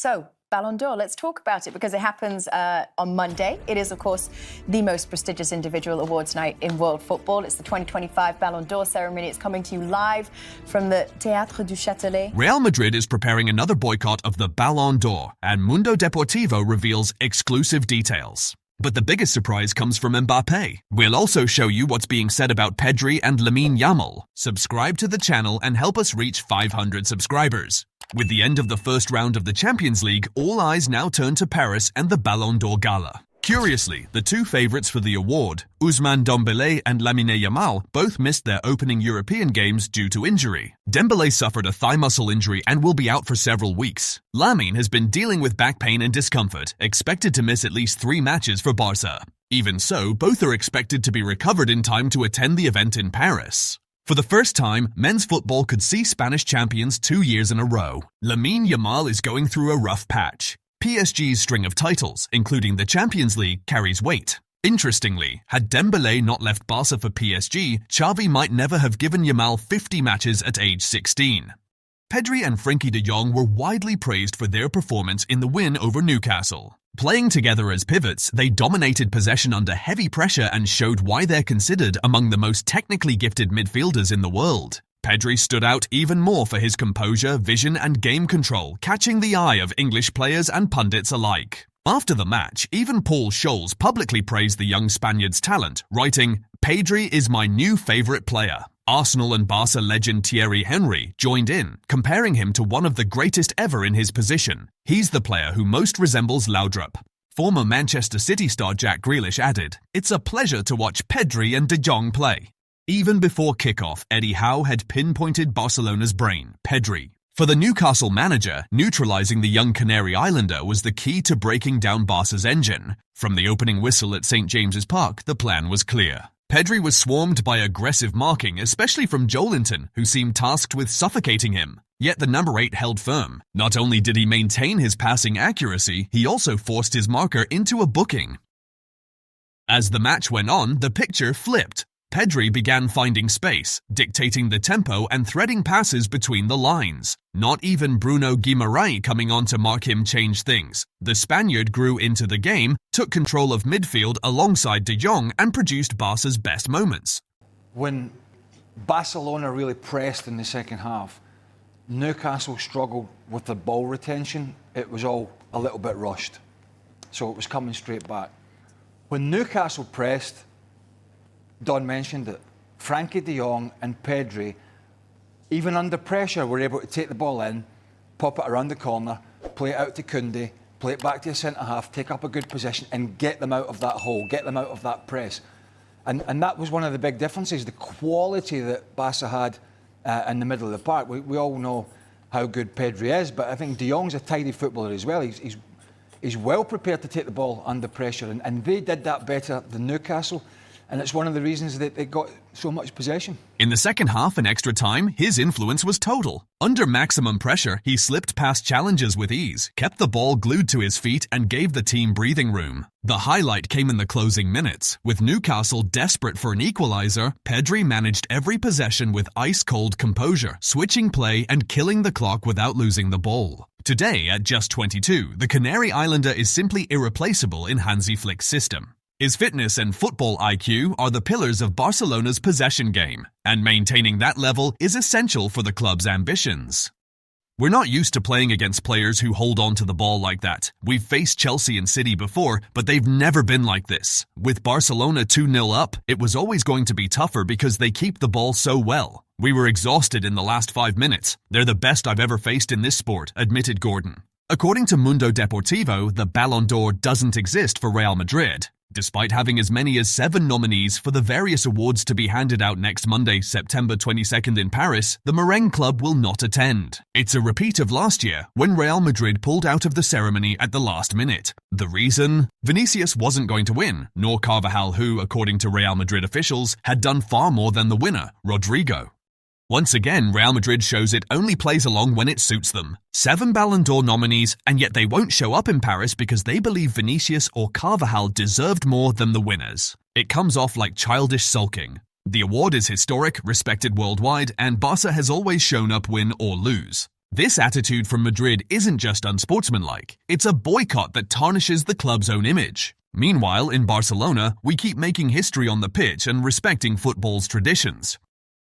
So, Ballon d'Or, let's talk about it because it happens on Monday. It is, of course, the most prestigious individual awards night in world football. It's the 2025 Ballon d'Or ceremony. It's coming to you live from the Théâtre du Châtelet. Real Madrid is preparing another boycott of the Ballon d'Or, and Mundo Deportivo reveals exclusive details. But the biggest surprise comes from Mbappé. We'll also show you what's being said about Pedri and Yamal. Subscribe to the channel and help us reach 500 subscribers. With the end of the first round of the Champions League, all eyes now turn to Paris and the Ballon d'Or gala. Curiously, the two favourites for the award, Ousmane Dembélé and Lamine Yamal, both missed their opening European games due to injury. Dembélé suffered a thigh muscle injury and will be out for several weeks. Lamine has been dealing with back pain and discomfort, expected to miss at least 3 matches for Barca. Even so, both are expected to be recovered in time to attend the event in Paris. For the first time, men's football could see Spanish champions 2 years in a row. Lamine Yamal is going through a rough patch. PSG's string of titles, including the Champions League, carries weight. Interestingly, had Dembélé not left Barca for PSG, Xavi might never have given Yamal 50 matches at age 16. Pedri and Frenkie de Jong were widely praised for their performance in the win over Newcastle. Playing together as pivots, they dominated possession under heavy pressure and showed why they're considered among the most technically gifted midfielders in the world. Pedri stood out even more for his composure, vision and game control, catching the eye of English players and pundits alike. After the match, even Paul Scholes publicly praised the young Spaniard's talent, writing, "Pedri is my new favourite player." Arsenal and Barca legend Thierry Henry joined in, comparing him to one of the greatest ever in his position. He's the player who most resembles Laudrup. Former Manchester City star Jack Grealish added, "It's a pleasure to watch Pedri and de Jong play." Even before kickoff, Eddie Howe had pinpointed Barcelona's brain, Pedri. For the Newcastle manager, neutralising the young Canary Islander was the key to breaking down Barca's engine. From the opening whistle at St James's Park, the plan was clear. Pedri was swarmed by aggressive marking, especially from Joelinton, who seemed tasked with suffocating him. Yet the number 8 held firm. Not only did he maintain his passing accuracy, he also forced his marker into a booking. As the match went on, the picture flipped. Pedri began finding space, dictating the tempo and threading passes between the lines. Not even Bruno Guimaraes coming on to mark him changed things. The Spaniard grew into the game, took control of midfield alongside de Jong and produced Barca's best moments. When Barcelona really pressed in the second half, Newcastle struggled with the ball retention. It was all a little bit rushed, so it was coming straight back. When Newcastle pressed, Don mentioned it, Frenkie de Jong and Pedri, even under pressure, were able to take the ball in, pop it around the corner, play it out to Koundé, play it back to the centre-half, take up a good position and get them out of that hole, get them out of that press. And that was one of the big differences, the quality that Barca had in the middle of the park. We all know how good Pedri is, but I think de Jong's a tidy footballer as well. He's well prepared to take the ball under pressure, and they did that better than Newcastle. And it's one of the reasons that they got so much possession. In the second half and extra time, his influence was total. Under maximum pressure, he slipped past challenges with ease, kept the ball glued to his feet and gave the team breathing room. The highlight came in the closing minutes. With Newcastle desperate for an equaliser, Pedri managed every possession with ice-cold composure, switching play and killing the clock without losing the ball. Today, at just 22, the Canary Islander is simply irreplaceable in Hansi Flick's system. His fitness and football IQ are the pillars of Barcelona's possession game, and maintaining that level is essential for the club's ambitions. We're not used to playing against players who hold on to the ball like that. We've faced Chelsea and City before, but they've never been like this. With Barcelona 2-0 up, it was always going to be tougher because they keep the ball so well. We were exhausted in the last 5 minutes. They're the best I've ever faced in this sport, admitted Gordon. According to Mundo Deportivo, the Ballon d'Or doesn't exist for Real Madrid. Despite having as many as 7 nominees for the various awards to be handed out next Monday, September 22nd in Paris, the Merengue club will not attend. It's a repeat of last year, when Real Madrid pulled out of the ceremony at the last minute. The reason? Vinicius wasn't going to win, nor Carvajal, who, according to Real Madrid officials, had done far more than the winner, Rodrigo. Once again, Real Madrid shows it only plays along when it suits them. 7 Ballon d'Or nominees, and yet they won't show up in Paris because they believe Vinicius or Carvajal deserved more than the winners. It comes off like childish sulking. The award is historic, respected worldwide, and Barca has always shown up win or lose. This attitude from Madrid isn't just unsportsmanlike, it's a boycott that tarnishes the club's own image. Meanwhile, in Barcelona, we keep making history on the pitch and respecting football's traditions.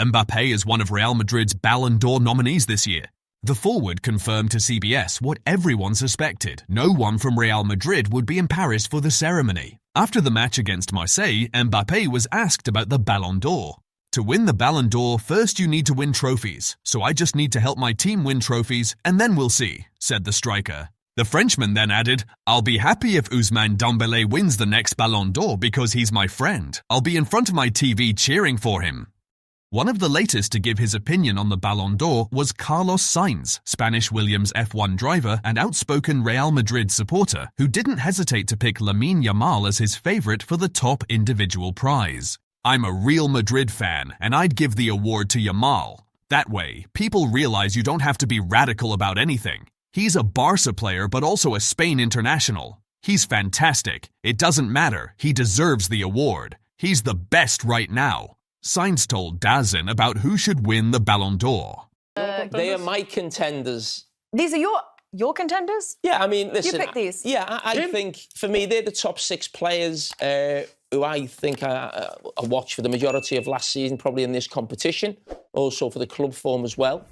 Mbappé is one of Real Madrid's Ballon d'Or nominees this year. The forward confirmed to CBS what everyone suspected: no one from Real Madrid would be in Paris for the ceremony. After the match against Marseille, Mbappé was asked about the Ballon d'Or. To win the Ballon d'Or, first you need to win trophies, so I just need to help my team win trophies, and then we'll see, said the striker. The Frenchman then added, "I'll be happy if Ousmane Dembélé wins the next Ballon d'Or because he's my friend. I'll be in front of my TV cheering for him." One of the latest to give his opinion on the Ballon d'Or was Carlos Sainz, Spanish Williams F1 driver and outspoken Real Madrid supporter, who didn't hesitate to pick Lamine Yamal as his favourite for the top individual prize. "I'm a Real Madrid fan, and I'd give the award to Yamal. That way, people realise you don't have to be radical about anything. He's a Barca player but also a Spain international. He's fantastic. It doesn't matter. He deserves the award. He's the best right now." Sainz told DAZN about who should win the Ballon d'Or. They are my contenders. These are your contenders? Yeah, I mean, listen. You pick these? Yeah, I think, for me, they're the top 6 players who I think I watched for the majority of last season, probably in this competition, also for the club form as well.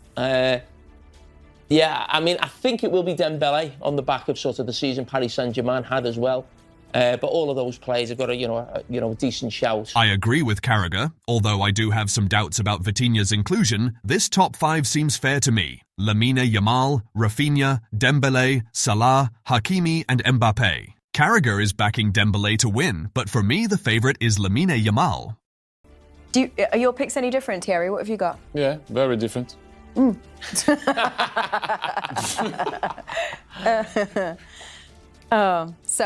Yeah, I mean, I think it will be Dembélé on the back of sort of the season Paris Saint-Germain had as well. But all of those players have got a decent shout. I agree with Carragher, although I do have some doubts about Vitinha's inclusion. This top 5 seems fair to me. Lamine Yamal, Rafinha, Dembélé, Salah, Hakimi and Mbappé. Carragher is backing Dembélé to win, but for me the favourite is Lamine Yamal. Are your picks any different, Thierry? What have you got? Yeah, very different. So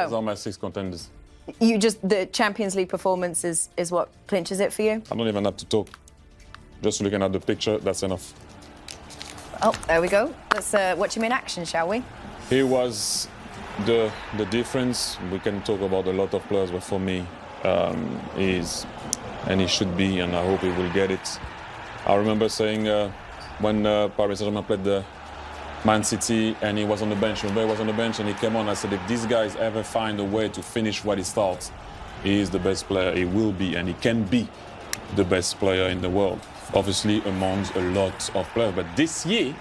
Those are my 6 contenders. the Champions League performance is what clinches it for you? I don't even have to talk. Just looking at the picture, that's enough. Oh, there we go. Let's watch him in action, shall we? He was the difference. We can talk about a lot of players, but for me, he's, and he should be, and I hope he will get it. I remember saying when Paris Saint-Germain played the Man City and he was on the bench, Mbappé was on the bench and he came on, I said, if these guys ever find a way to finish what he starts, he is the best player, he will be, and he can be the best player in the world. Obviously amongst a lot of players, but this year,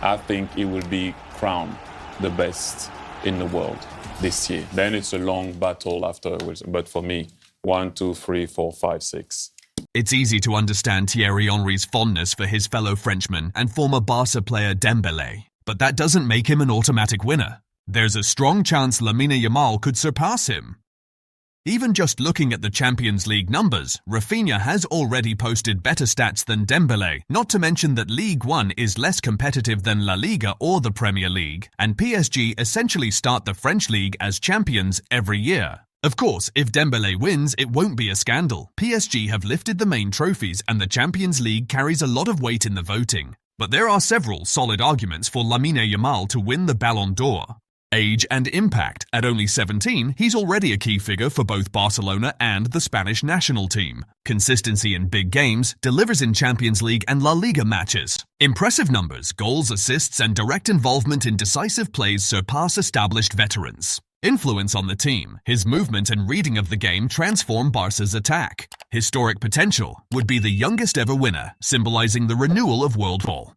I think he will be crowned the best in the world this year. Then it's a long battle afterwards, but for me, 1, 2, 3, 4, 5, 6. It's easy to understand Thierry Henry's fondness for his fellow Frenchman and former Barca player Dembélé, but that doesn't make him an automatic winner. There's a strong chance Lamine Yamal could surpass him. Even just looking at the Champions League numbers, Rafinha has already posted better stats than Dembélé, not to mention that Ligue 1 is less competitive than La Liga or the Premier League, and PSG essentially start the French league as champions every year. Of course, if Dembélé wins, it won't be a scandal. PSG have lifted the main trophies and the Champions League carries a lot of weight in the voting. But there are several solid arguments for Lamine Yamal to win the Ballon d'Or. Age and impact. At only 17, he's already a key figure for both Barcelona and the Spanish national team. Consistency in big games, delivers in Champions League and La Liga matches. Impressive numbers, goals, assists and direct involvement in decisive plays surpass established veterans. Influence on the team. His movement and reading of the game transform Barca's attack. Historic potential. Would be the youngest ever winner, symbolising the renewal of world ball.